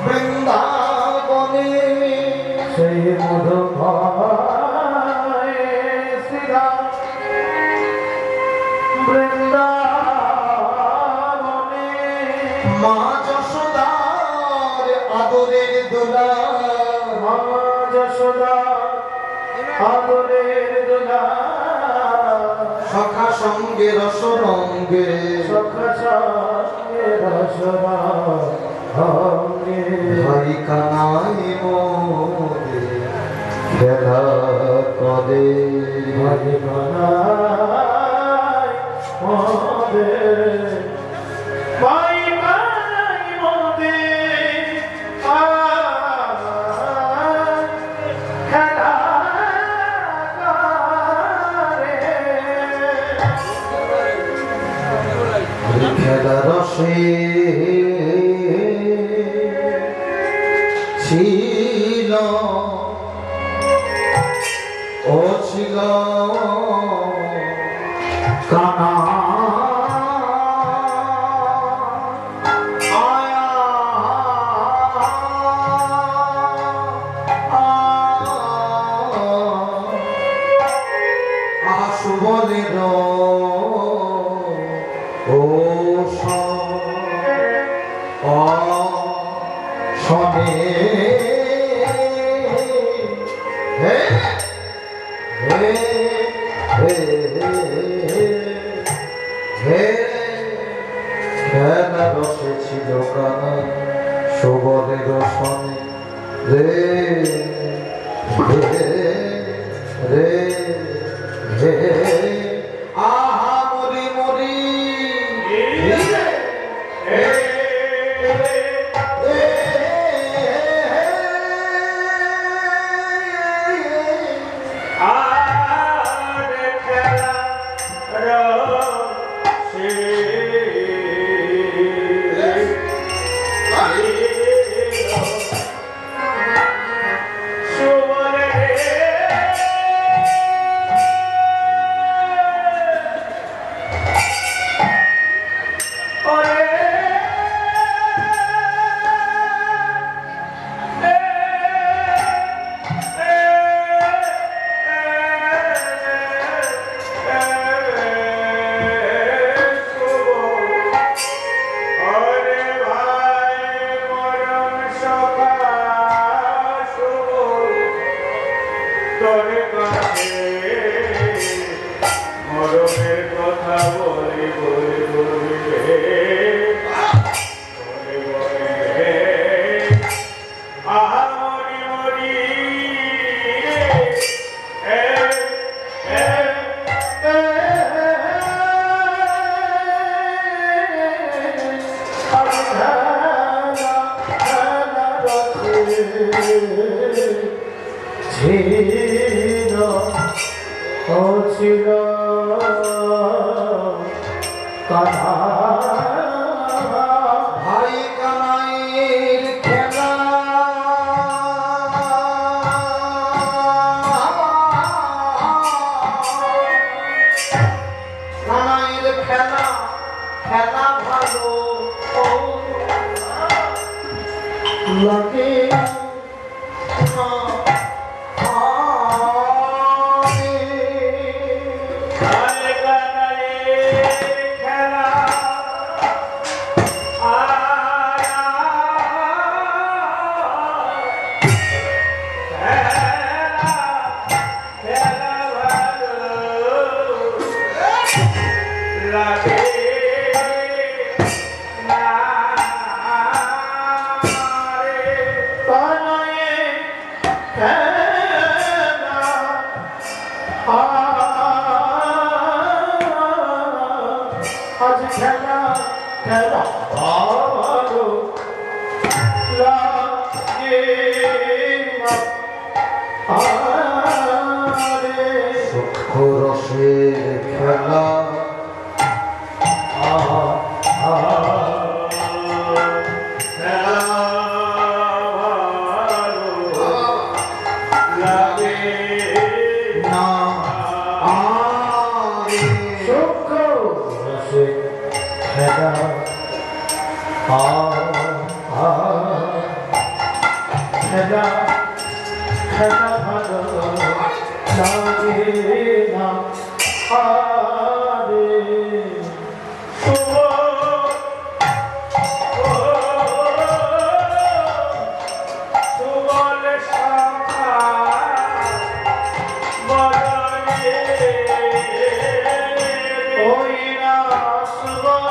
বৃন্দাবনে সেই মধুময় শ্রীরাম বৃন্দাবনে মা যশোদার আদরের দোলা মা যশোদার আদরের দোলা সখা সঙ্গে রসরঙ্গে সখা সঙ্গে রসরঙ্গে ভাই কানাই মোদে খেলা করে ভাই কানাই মোদে ভাই কানাই মোদে খেলা খেলা রসে ছিল ও ছিল কানা সুবলের ও শনে হে হে হে হে খেলা রসে ছিল কানা সুবলের শনে রে রে রে রে আহা মরি মরি মরণের কথা বলে বলে বলবে আহা মরি মরি ছিল ও ছিল কানা ভাই কানাইয়ের খেলা কানাইয়ের খেলা খেলা ভালো লাগে খেলা খেলা ভালো লাগে না আরে সুবল শাখা বদনে ওই না সুবল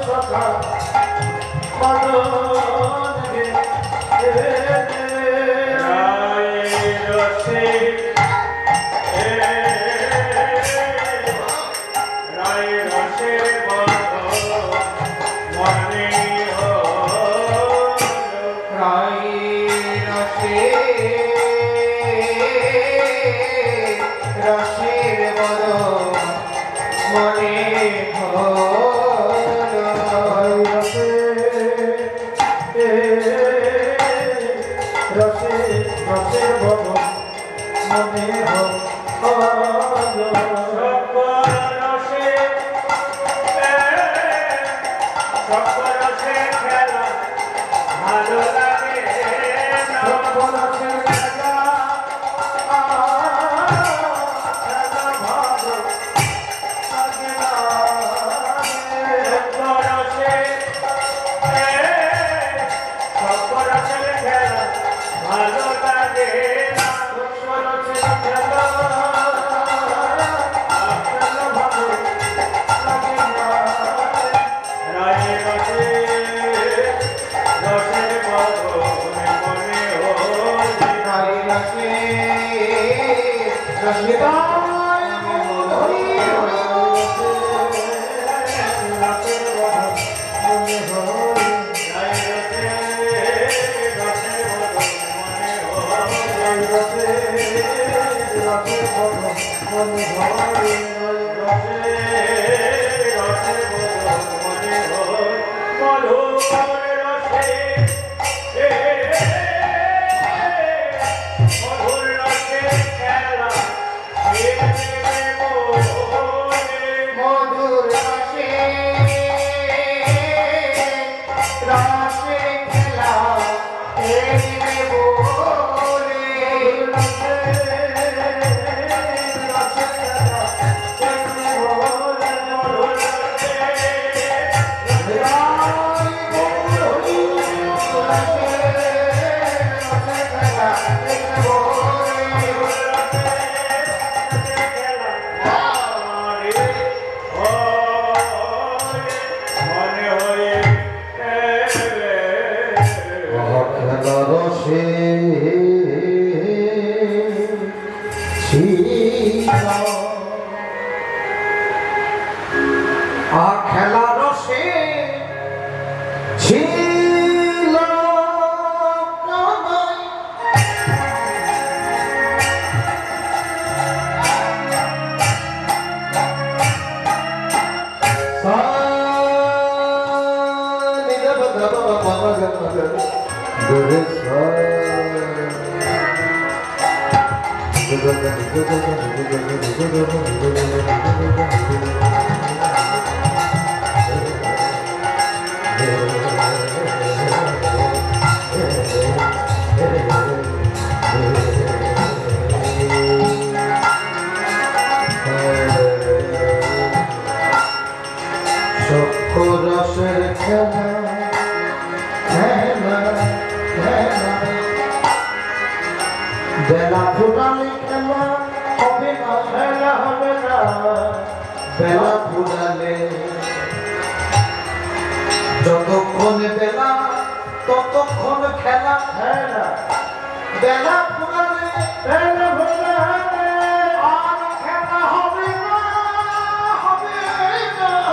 শাখা বদনে রসের বড় মনে রসের বড় মনে খেলা ভালো লাগে ভালো লাগে মধুর রসে রসে খেলা এরিবে বলে রসে খেলা রসে ছিল রসের খেলা খেলা খেলা বেলা ফুটালে খেলা হবে না খেলা হবে না বেলা ফুটালে যতক্ষণ বেলা ততক্ষণ খেলা খেলা বেলা ফুটালে বেলা ফুটালে আর খেলা হবে না হবে না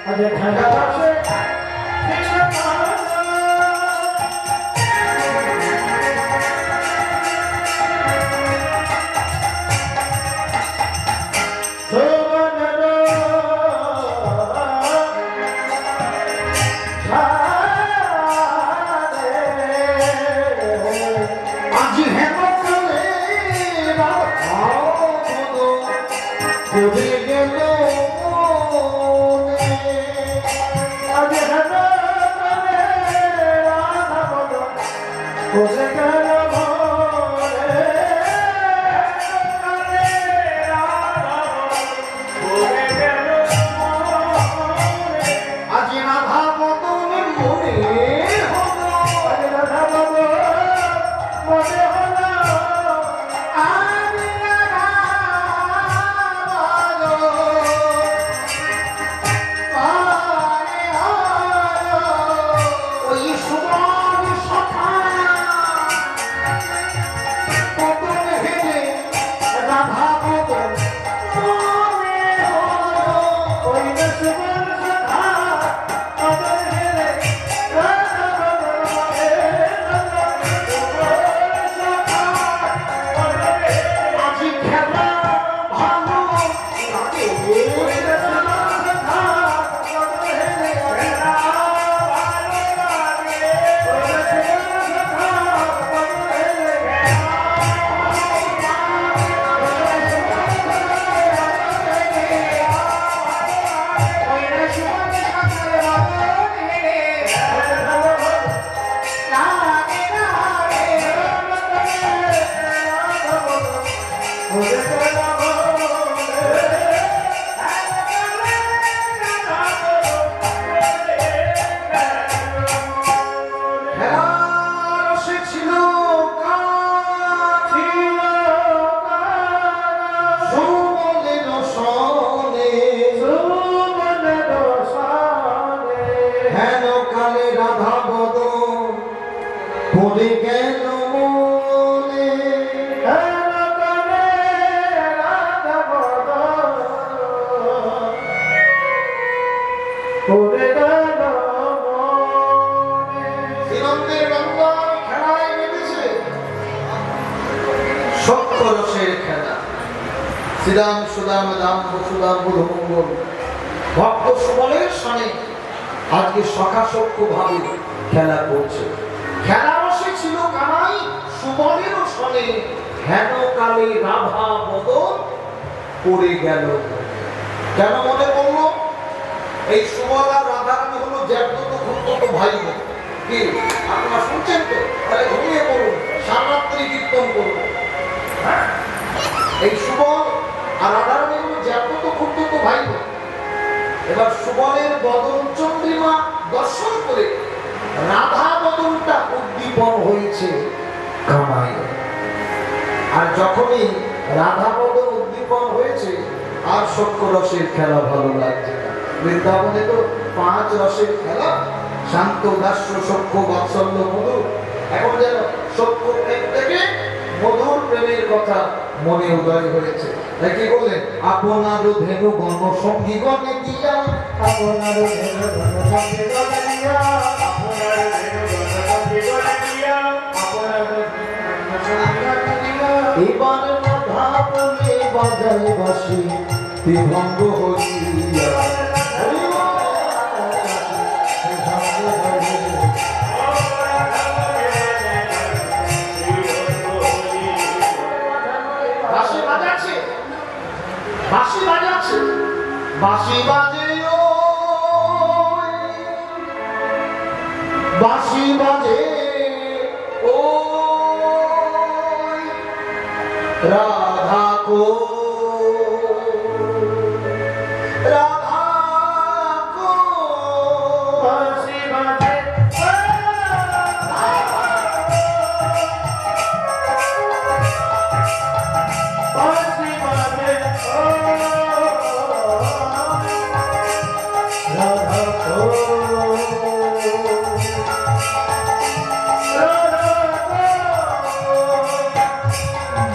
আরে খেলা আছে আজ হেমন্ত বসে গেল মনে আজি রাধা বদন মনে হলো আজ রাধা বাবু মনে হলো আমি রাধা বদন মনে হলো ওই সুমন সখা বদন হেলে রাধা বদন মনে হলো ওই না সুমন সখা আদর হেলে রাধা বাবুর মনে আজি খেলা ভালো লাগে রসে ছিল সুবলের সনে হেন কালে রাধা বদন পড়ে গেল মনে শ্রীনন্দের গঙ্গা খেলায় নেমেছে সত্য রসের খেলা শ্রীরাম সুদাম দাম বসুদাম বুধমঙ্গল ভক্ত সুবলের সনে আজকে সখা সখ্য ভাবে খেলা করছে খেলা রসে ছিল কানাই সুবলেরও সনে হেন কালে রাধা বদন পড়ে গেল কেন মনে বলল এই সুবল আর রাধারানী হলো জ্যাঠতো খুঁড়তো ভাই বোন কি আপনারা শুনছেন তো তাহলে ঘুমিয়ে পড়ুন সারাত্রি কীর্তন করুন এই সুবল আর রাধারানী হলো জ্যাঠতো খুঁড়তো ভাই বোন এবার সুবলের বদন চন্দ্রিমা দর্শন করে রাধা বদনটা উদ্দীপন হয়েছে কামাই আর যখনই রাধা বদন উদ্দীপন হয়েছে আর সখ্য রসের খেলা ভালো লাগছে না বৃন্দাবনে তো 5 রসের খেলা শান্ত দাস্য সখ্য বাৎসল্য মধুর এখন যেন সখ্য প্রেম থেকে মধুর প্রেমের কথা মনে উদয় হয়েছে তাই কি বললেন আপনার ধেনু গণ সঙ্গী গণে দিয়া আপনার এবার রাধা বলে বাজায় বাসি বিভঙ্গ হইয়া বাঁশি বাজাচ্ছে বাঁশি বাজাচ্ছে বাঁশি বাজে বাঁশি বাজে ও রাধা কো রাধা কো বাঁশি বাজে বাঁশি বাজে রাধা কো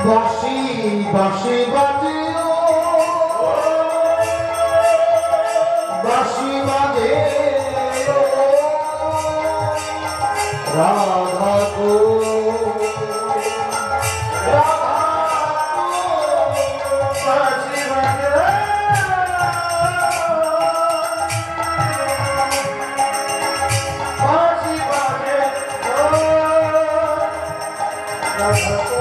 বাঁশি বাঁশি বাজে ও বাঁশি বাজে ও রাধা কো রাধা কো বাঁশি বাজে বাঁশি বাজে রাধা কো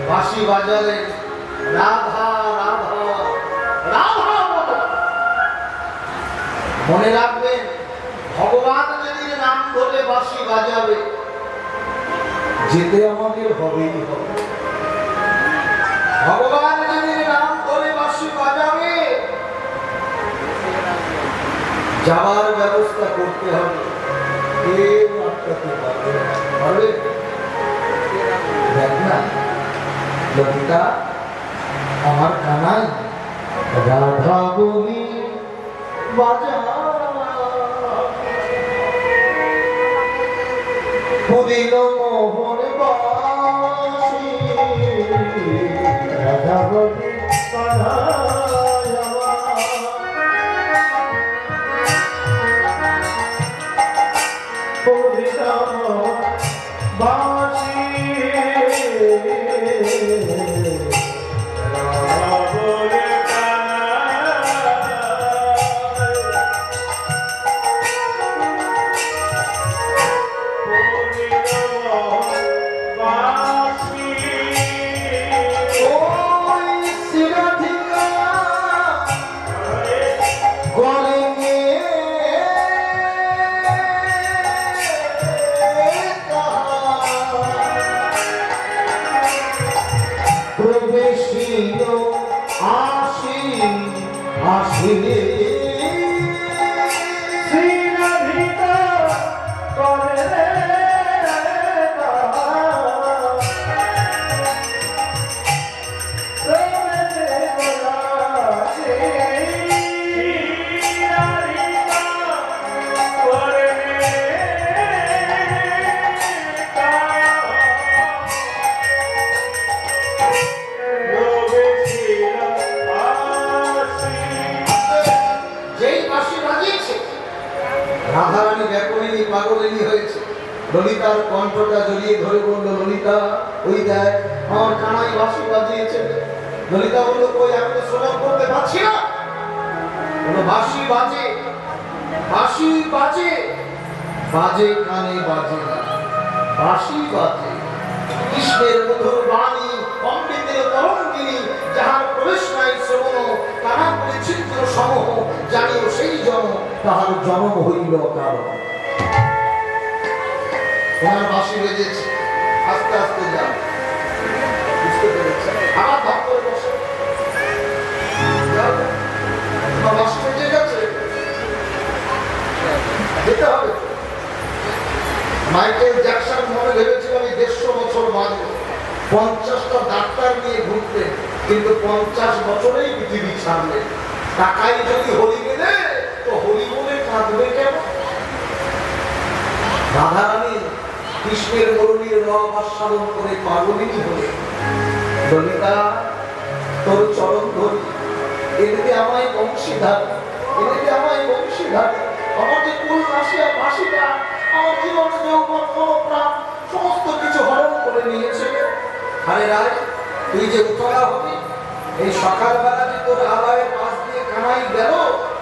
বাঁশি বাজালে রাধা রাধা রাধা বলো মনে রাখবেন, ভগবান যদি নাম ধরে বাঁশি বাজাবে, যেতে আমাদের হবেই হবে। ভগবান যদি নাম ধরে বাঁশি বাজাবে, যাওয়ার ব্যবস্থা করতে হবে। কেউ আটকাতে পারবে দেখ না ললিতা, আমার কানাই রাধা বলি বাজা পুরিল মোহন বাসি, রাধা বলি আসিলে শ্রীরাধিকা করে রাধারানী ব্যাকুলিনী পাগলিনী হয়েছে। ললিতার কণ্ঠটা জড়িয়ে ধরে বলল, ললিতা ওই দেখ আমার কানাই বাঁশি বাজিয়েছে। ললিতা বলল, কই আমি তো শ্রবণ করতে পারছি না। বলল, বাঁশি বাজে, বাঁশি বাজে, বাজে কানে বাজে না, বাঁশি বাজে। কৃষ্ণের মধুর বাণী অমৃতের তরঙ্গিনী, যাহার প্রবেশ নাই শ্রবণ, কানা করে চিত্র সমূহ, জানিও সেই জন তাহার জন্ম হইল কারণ। তোমার বাঁশি বেজেছে, আস্তে আস্তে যাও, বুঝতে পেরেছি। আমার ভাব করে বসে তোমার বাঁশি বেজে গেছে, যেতে হবে। মাইকেল জ্যাকসন মনে ভেবেছিল আমি 150 বছর বাঁচব, 50টা ডাক্তার নিয়ে ঘুরতেন, কিন্তু 50 বছরেই পৃথিবী ছাড়লেন। টাকাই যদি হরি গেলে তো হরি বলে কাঁদবে কেন? রাধারানী কৃষ্ণের মুরলীর রব আস্বাদন করে পাগলিনী হলে, ললিতা তোর চরণ ধরি, এদিকে আমায় বংশীধার, এদিকে আমায় বংশীধার। আমার যে কুল নাসিয়া বাঁশিটা আমার জীবন যৌবন প্রাণ সমস্ত কিছু হরণ করে নিয়েছে। আরে রায়, তুই যে উতলা হবি, এই সকালবেলা যে তোর আলয়ের পাশ দিয়ে কানাই গেল,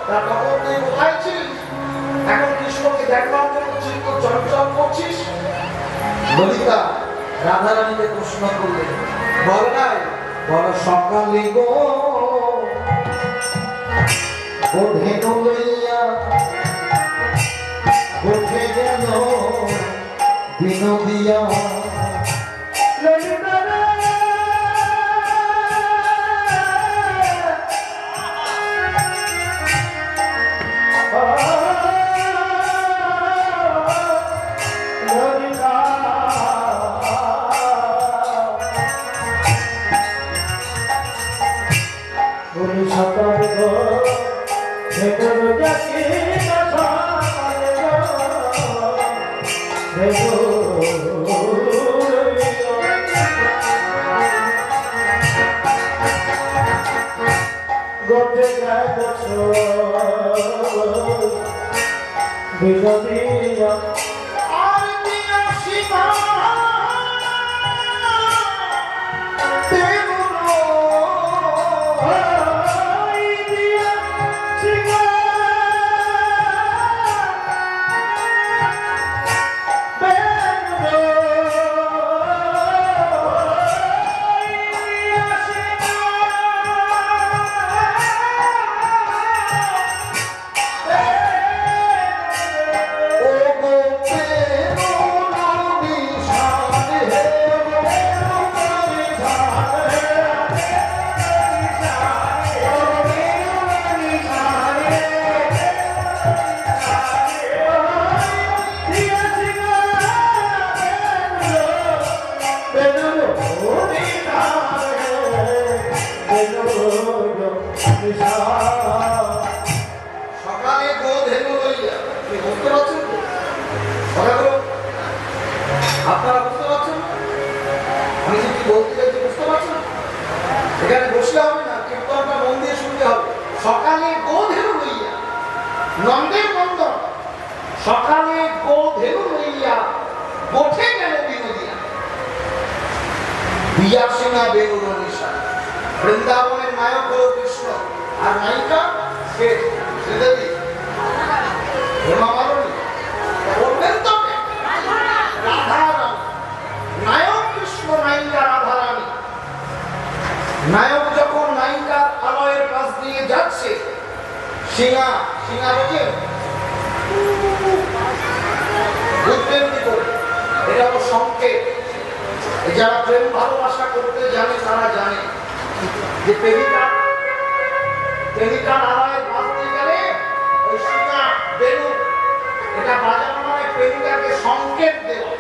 তার খবর তুই কোথায় ছিলিস? এখন কৃষ্ণকে দেখবার জন্য চিত্ত চঞ্চল করছিস। ললিতা রাধারানীকে প্রশ্ন করলে, বল নাই বড় সকালে গো ধেনু লইয়া উঠে গেল বিনোদিয়া। ললিতা বিনোদিয়া আর দিয়া সীমা বুঝতে পারছেন তো কথাগুলো? আপনারা বুঝতে পারছেন না? আমি যে কি বলতে চাইছি বুঝতে পারছেন? এখানে বসলে হবে না, কীর্তনটা মন দিয়ে শুনতে হবে। সকালে গোধেনু লইয়া নন্দের নন্দন, সকালে গোধেনু লইয়া গোঠে গেল বিনোদিয়া, দিয়া সিনা বেনুর নিশা। বৃন্দাবনের নায়ক হল কৃষ্ণ, আর নায়িকা কে? শ্রীদেবী, হেমা মালিনী। বলবেন তো রাধারানী। নায়ক কৃষ্ণ, নায়িকা রাধারানী। নায়ক যখন নায়িকার আলয়ের পাশ দিয়ে যাচ্ছে, সিঙা সিঙা বোঝে? বুঝবেন কি করে? এটা হলো সংকেত। যারা প্রেম ভালোবাসা করতে জানে তারা জানে যে প্রেমিকার আলয়ের পাশ দিয়ে গেলে ওই সিঙা বেনু এটা বাজানো মানে প্রেমিকাকে সংকেত দেওয়া,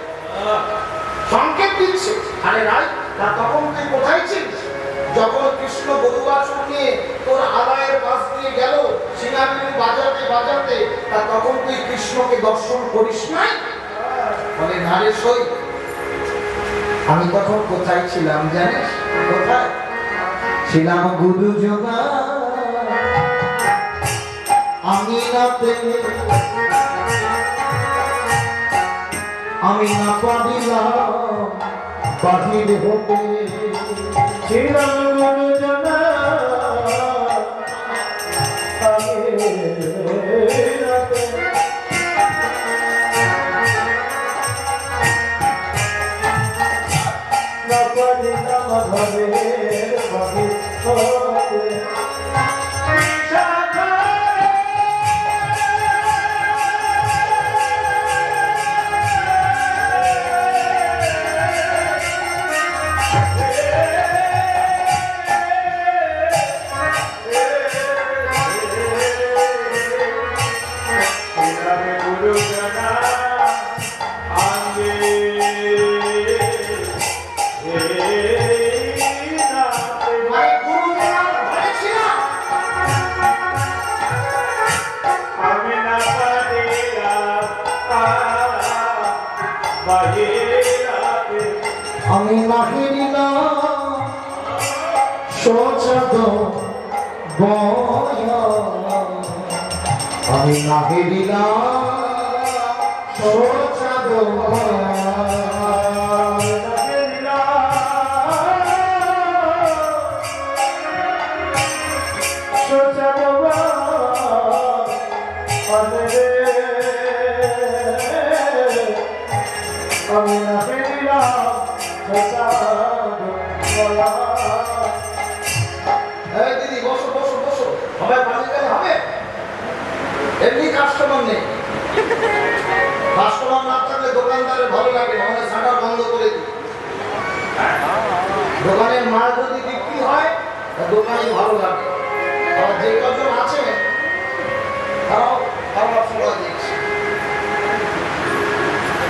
সংকেত দিচ্ছে। আরে রাই, তা তখন তুই কোথায় ছিলিস যখন কৃষ্ণ গরুবাছুর নিয়ে তোর আলয়ের পাশ দিয়ে গেল সিঙা বেনু বাজাতে বাজাতে? তা তখন তুই কৃষ্ণকে দর্শন করিস নাই? বলে না রে সই, আমি তখন কোথায় ছিলাম জানিস? কোথায় ছিলাম? গুরুজনা আমি নাতে, আমি না পারিলাম বাহির হতে। ছিলাম গুরুজনা আমি নাহিরিলাম সোচাদ বয়, আমি নাহিরিলাম সোচাদ আমি না ফিরিলাম এই দিদি বসো বসো বসো, সবাই পানি গেলে হবে? এমনি কাস্টমার নেই, কাস্টমার না থাকলে দোকানদারের ভালো লাগে না, মানে শাটার বন্ধ করে দিই। দোকানের মাল যদি বিক্রি হয় দোকানে ভালো লাগে। আর যে কজন আছে তারাও খারাপ সময় দিচ্ছে।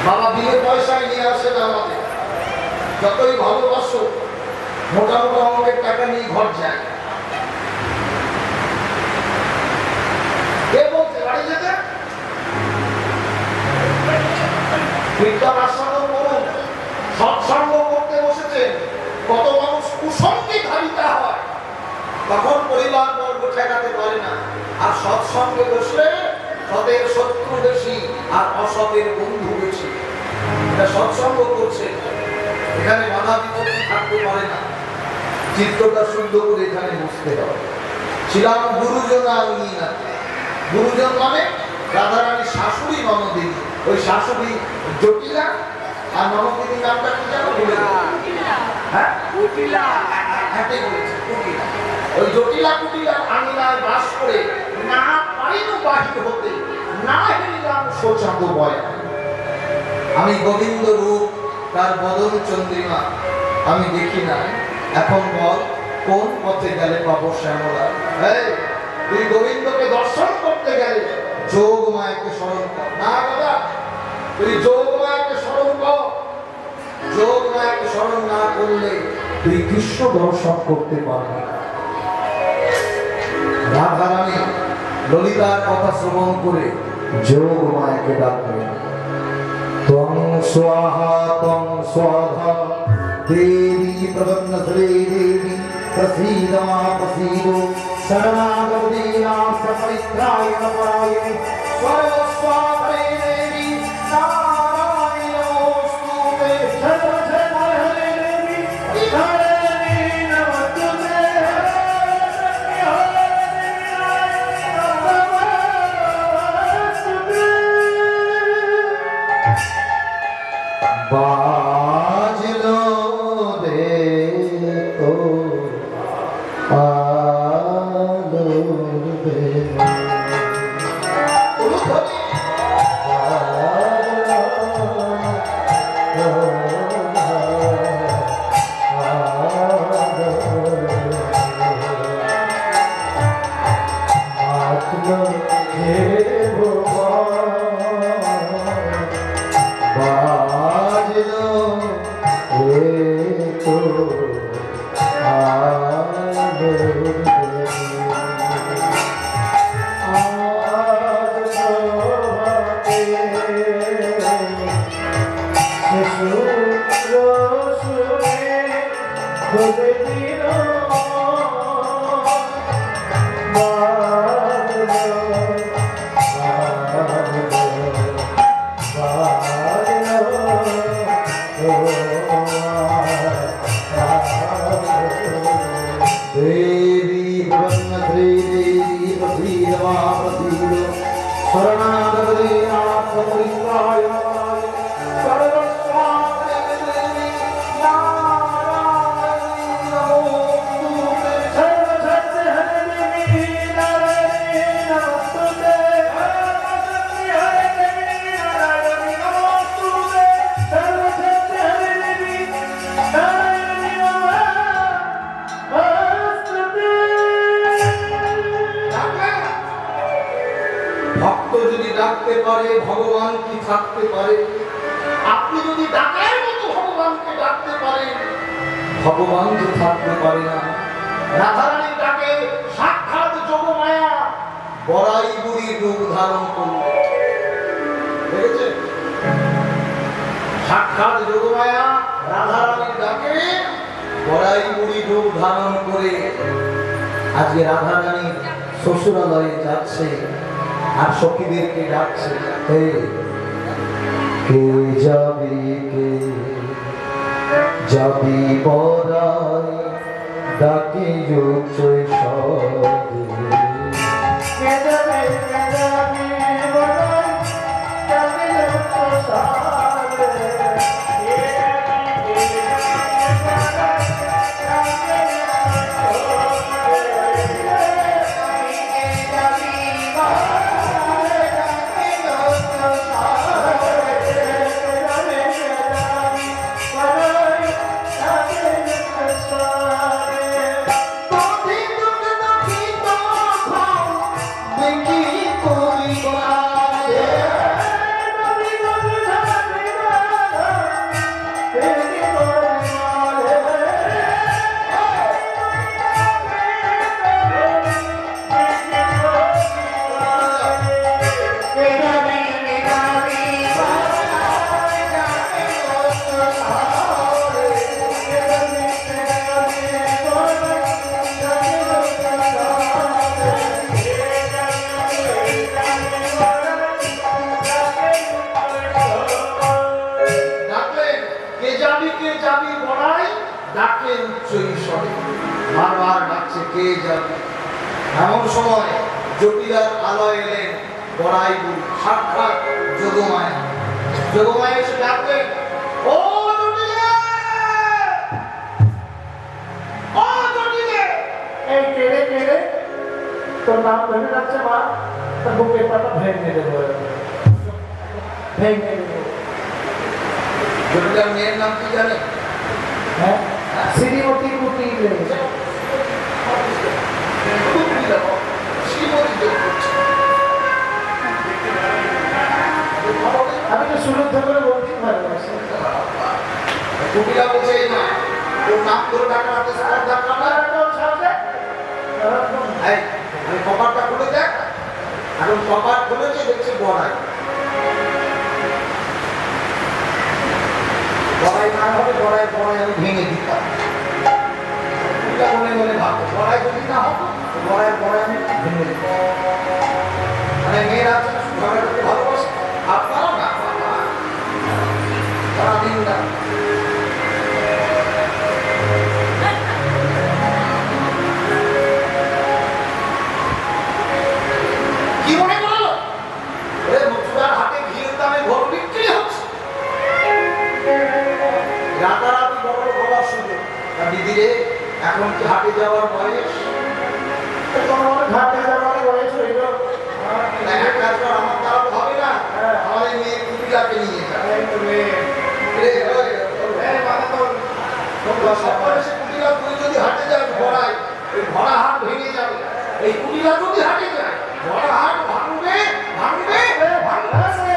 বাবা বিয়ের পয়সায় নিয়ে আসে না আমাদের, যতই ভালোবাসো মোটা মোটা অঙ্কের টাকা নিয়ে ঘর যায়। কে বলছে বাড়ি যেতে? কীর্তন আশ্রম করুন, সৎসঙ্গ করতে বসেছে, কত মানুষ কুসঙ্গে ধারিতা হয়, তখন পরিবার বর্গ ঠেকাতে পারে না। আর সৎসঙ্গে বসলে সতের শত্রু বেশি আর অসতের বন্ধু বেশি। এটা সৎসঙ্গ করছে, এখানে বাধা বিপত্তি থাকতে পারে না। চিত্তটা শুদ্ধ করে এখানে বসতে হবে। ছিলাম গুরুজন আমি না, গুরুজন মানে রাধারানীর শাশুড়ি ননদিনী। ওই শাশুড়ি জটিলা আর ননদিনীর নামটা কি জানো? হ্যাঁ, কুটিলা। ওই জটিলা কুটিলার আঙিনায় বাস করে না পারিল বাহির হতে, না হেরিলাম সোচাঁদ বয়া। আমি গোবিন্দ রূপ তার বদন চন্দ্রিমা আমি দেখি না, এখন বল কোন পথে গেলে পাবো শ্যামলা? তুই গোবিন্দকে দর্শন করতে গেলে যোগ মায়াকে স্মরণ কর। না দাদা, তুই যোগ মায়াকে স্মরণ কর। যোগ মায়াকে স্মরণ না করলে তুই কৃষ্ণ দর্শন করতে পারবি না। রাধারানী ললিতার কথা শ্রবণ করে যোগ মায়াকে ডাকলেন, ত্বং স্বাহা ত্বং স্বাহা দেবী প্রবন্ধশ্রী দেবী প্রসীদ মা প্রসীদ শরণাগতি নাস্ত পরিত্রায়ণ পরায়ণে স্বস্বাহে দেবী নারায়ণ নমোস্তুতে সর্বসর্বহরে দেবী নারায়ণী নমস্তুতে বাজলো রে তো আলো রে ভক্ত যদি ডাকতে পারে ভগবান কি থাকতে পারে? আপনি যদি ডাকার মতো ভগবানকে ডাকতে পারেন, ভগবান তো থাকতে পারে না। রাধারানীর ডাকে সাক্ষাৎ যোগমায়া বড়াই বুড়ি রূপ ধারণ করল। দেখেছেন? সাক্ষাৎ যোগমায়া রাধারানীর ডাকে বড়াই বুড়ি রূপ ধারণ করে আজকে রাধারানী শ্বশুরালয়ে যাচ্ছে আর সখীদেরকে ডাকছে, কে যাবি কে যাবি পরাই ডাকি যোগচয় সদে বারবার ডাকছে কে যাবে। এমন সময় জটিলার আলোয় এলেন বড়াই বুড়ি সাক্ষাৎ যোগমায়া। যোগমায়া এসে ডাকলেন, ও জটিলা, ও জটিলা। এই কেড়ে কেড়ে তোর নাম ধরে যাচ্ছে মা, তার বুকের পাতা ভেঙে দেবো, ভেঙে দেবো। জটিলার মেয়ের নাম কি জানে? হ্যাঁ, শ্রীমতী কুটি। আমি তো সুরদ্ধ করে বলতেই ভালোবাসি। কুটিরা বলছে এই না, ওর নাম ধরে ডাকা হাতে স্পর্ধা কাটা। আমি কপারটা খুলে দেখ, এখন কপাট খুলেছে, দেখছে বড়াই। বড়াই না হবে, বড়াই আমি ভেঙে দিতাম। মনে মনে ভাবো, বড়াই যদি না হতো, বড়াই আমি ভেঙে দিতাম। মানে মেয়েরা আছে না, ঝগড়া করতে ভালোবাসে, আপনারা না বাবা, তারা দিন না। কি মনে করলো? মথুরার হাটে ঘিয়ের দামে ঘর বিক্রি হচ্ছে। রাতারাতি বড় হওয়ার সুযোগ। দিদিরে, এখন কি হাটে যাওয়ার বয়স? ঘাটে যাওয়ার বয়স হইল। এক কাজ কর, আমার তারা তো হবে না, আমার এই মেয়ে কুটিলাকে নিয়ে যায়। কুটিলা তুই যদি হাটে যাস ভরাই, ওই ভরা হাট ভেঙে যাবে। এই কুটিলা যদি হাটে যায়, ভরা হাট ভাঙবে ভাঙবে ভাঙবে।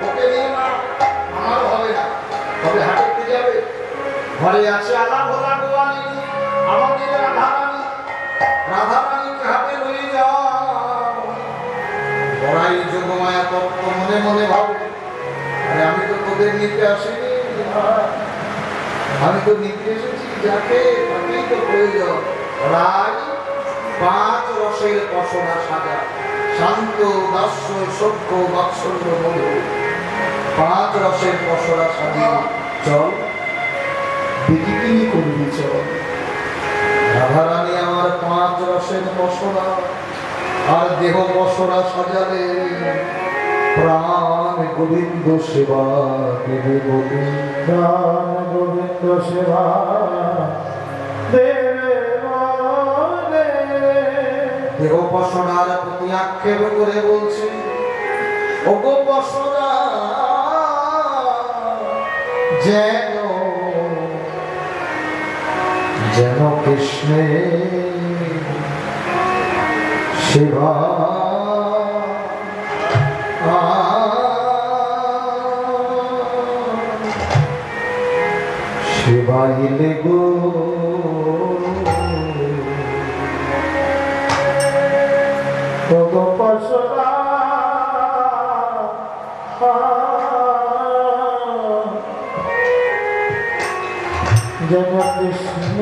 ওকে নিয়ে না, আমারও হবে না। তবে হাটে যাবে, ঘরে আছে আলা ভোলা গোয়ালি, আমাদের রাধারানী, রাধারানীকে হাতে লয়ে যাও। বড়াই যোগমায়া তত্ত্ব মনে মনে ভাবে, আরে আমি তো তোদের নিতে আসিনি, আমি তো নিতে এসেছি যাকে, তাকেই তো প্রয়োজন। রায় 5 রসের পশরা সাজা, শান্ত দাস্য সভ্য বাৎসল্য মধু, 5 রসের পশরা সাজিয়ে চল, দেখি কি করবি চল। রাধারানী আমার 5 রসের পশরা আর দেহ পশরা সাজালে, প্রাণ গোবিন্দ সেবা দেবে বলে, প্রাণ গোবিন্দ সেবা দেবে বলে। দেহ পশরার প্রতি আক্ষেপ করে বলছে, ওগো পশরা যেন যেন কৃষ্ণের সেবা সেবাইলে গো পশরা যেন কৃষ্ণ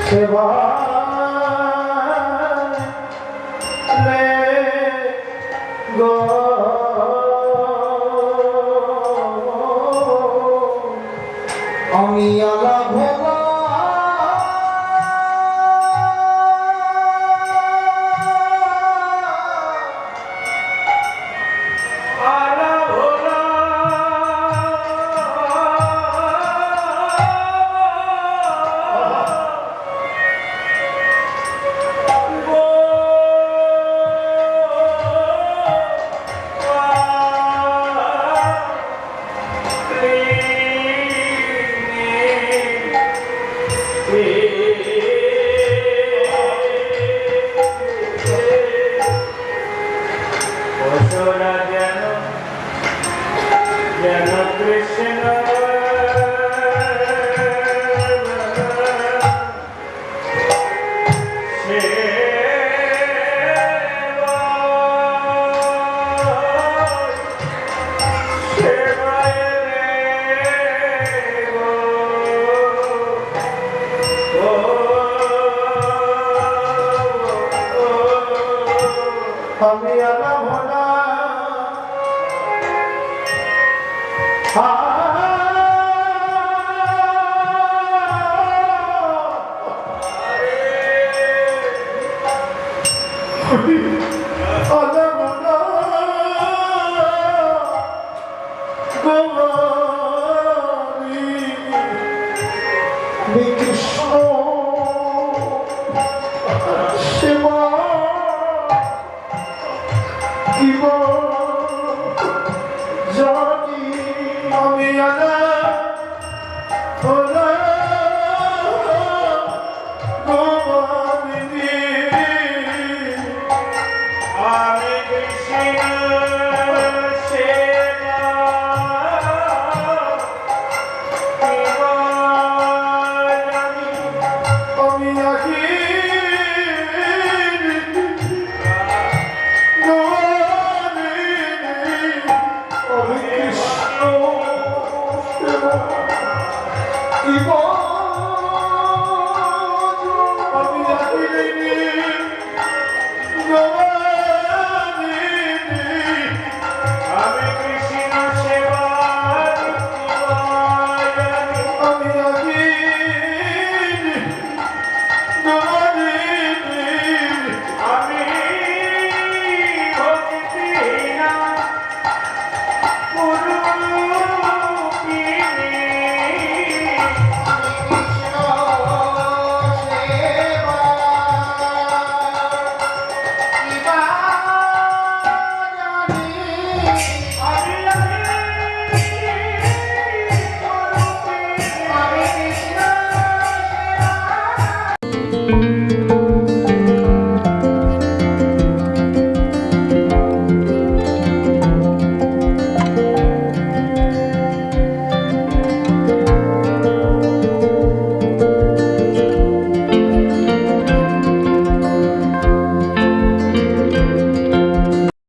সেবা গো আমি আলা ভোলা আমি আলা ভোলা কৃষ্ণ সেবা জানি আমি তুই বল